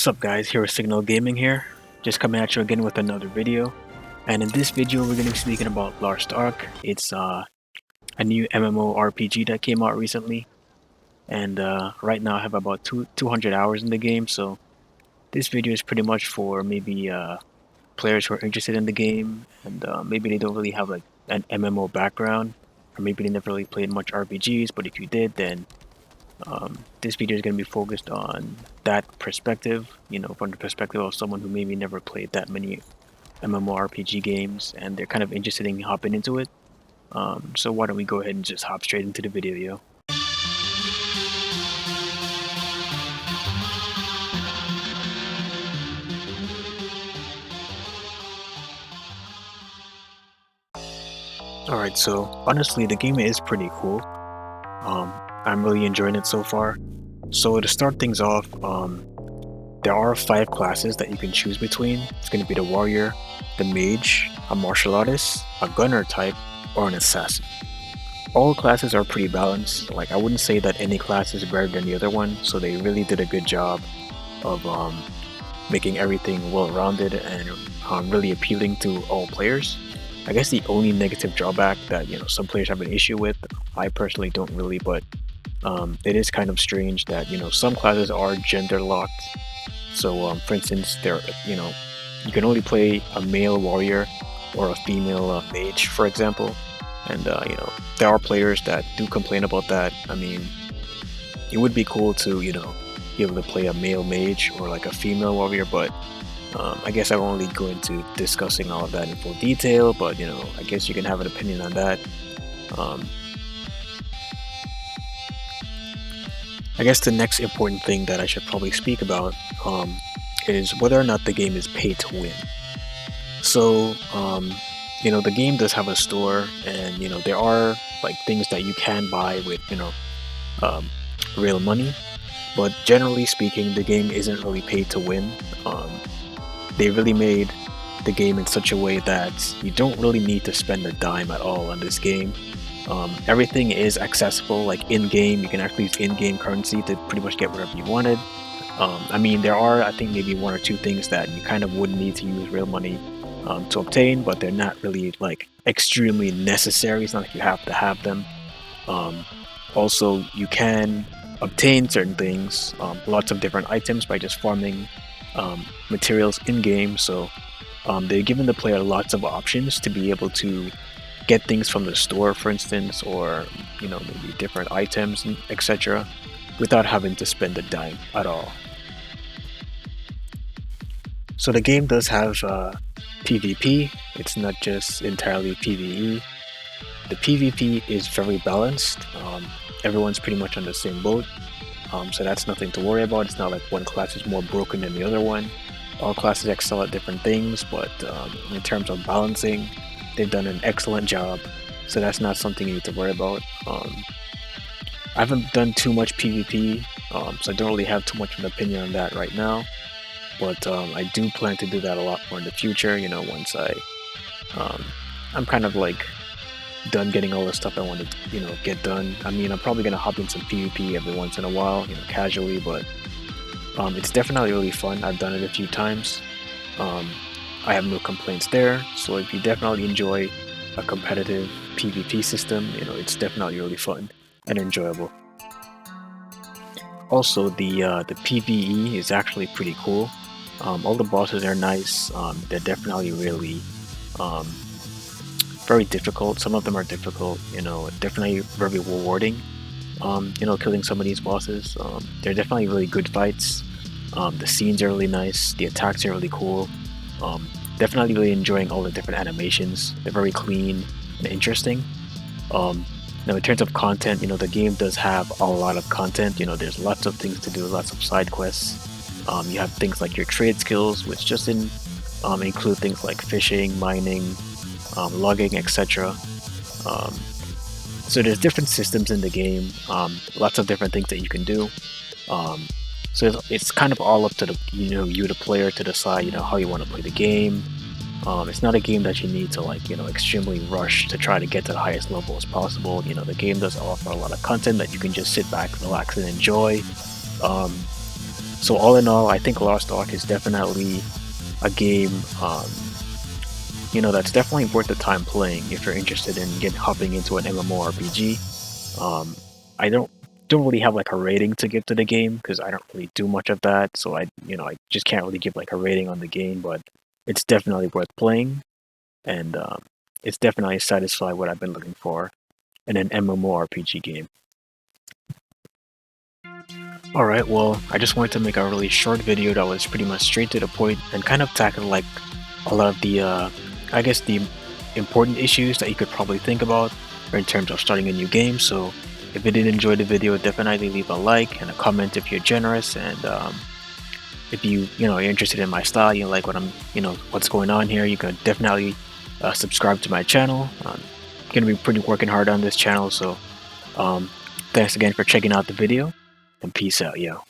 What's up guys, here with Signal Gaming here, just coming at you again with another video. And in this video we're going to be speaking about Lost Ark. It's a new MMORPG that came out recently. And right now I have about 200 hours in the game, so this video is pretty much for maybe players who are interested in the game and maybe they don't really have like an MMO background, or maybe they never really played much RPGs, but if you did, then this video is going to be focused on that perspective, from the perspective of someone who maybe never played that many MMORPG games and they're kind of interested in hopping into it. So why don't we go ahead and just hop straight into the video, yo. Alright, so honestly the game is pretty cool. I'm really enjoying it so far. So to start things off, there are 5 classes that you can choose between. It's going to be the warrior, the mage, a martial artist, a gunner type, or an assassin. All classes are pretty balanced. Like, I wouldn't say that any class is better than the other one, so they really did a good job of making everything well-rounded and really appealing to all players. I guess the only negative drawback that some players have an issue with, I personally don't really, but it is kind of strange that some classes are gender locked. So for instance, you can only play a male warrior or a female mage, for example. And there are players that do complain about that. I mean, it would be cool to be able to play a male mage or like a female warrior, but I guess I won't really go into discussing all of that in full detail, but I guess you can have an opinion on that. I guess the next important thing that I should probably speak about is whether or not the game is pay to win. So, the game does have a store, and there are like things that you can buy with real money, but generally speaking, the game isn't really paid to win. They really made the game in such a way that you don't really need to spend a dime at all on this game. Everything is accessible, like in-game. You can actually use in-game currency to pretty much get whatever you wanted. I mean, there are, I think, maybe 1 or 2 things that you kind of would need to use real money to obtain, but they're not really like extremely necessary. It's not like you have to have them. Also, you can obtain certain things, lots of different items, by just farming materials in-game. So they're giving the player lots of options to be able to get things from the store, for instance, or maybe different items, etc., without having to spend a dime at all. So the game does have PvP. It's not just entirely PvE. The PvP is very balanced. Everyone's pretty much on the same boat, so that's nothing to worry about. It's not like one class is more broken than the other one. All classes excel at different things, but in terms of balancing, they've done an excellent job, so that's not something you need to worry about. I haven't done too much PvP, so I don't really have too much of an opinion on that right now, but I do plan to do that a lot more in the future, once I'm kind of like done getting all the stuff I want to get done. I mean, I'm probably going to hop in some PvP every once in a while, casually, but it's definitely really fun. I've done it a few times. I have no complaints there, so if you definitely enjoy a competitive PvP system, it's definitely really fun and enjoyable. Also, the PvE is actually pretty cool. All the bosses are nice. They're definitely really very difficult. Some of them are difficult, definitely very rewarding. Killing some of these bosses. They're definitely really good fights. The scenes are really nice. The attacks are really cool. Definitely really enjoying all the different animations. They're very clean and interesting. Now in terms of content, the game does have a lot of content. There's lots of things to do, lots of side quests. You have things like your trade skills, which just include things like fishing, mining, logging, etc. So there's different systems in the game, lots of different things that you can do. So it's kind of all up to the player to decide how you want to play the game. It's not a game that you need to extremely rush to try to get to the highest level as possible. The game does offer a lot of content that you can just sit back, relax, and enjoy. So all in all, I think Lost Ark is definitely a game, that's definitely worth the time playing if you're interested in hopping into an MMORPG. I don't really have like a rating to give to the game because I don't really do much of that, so I just can't really give like a rating on the game, but it's definitely worth playing, and it's definitely satisfied what I've been looking for in an MMORPG game. Alright, well, I just wanted to make a really short video that was pretty much straight to the point and kind of tackle like a lot of the, I guess the important issues that you could probably think about in terms of starting a new game. So if you did enjoy the video, definitely leave a like and a comment if you're generous, and if you're interested in my style, you like what's going on here, you can definitely subscribe to my channel. I'm gonna be pretty working hard on this channel, so um, thanks again for checking out the video, and peace out, yo.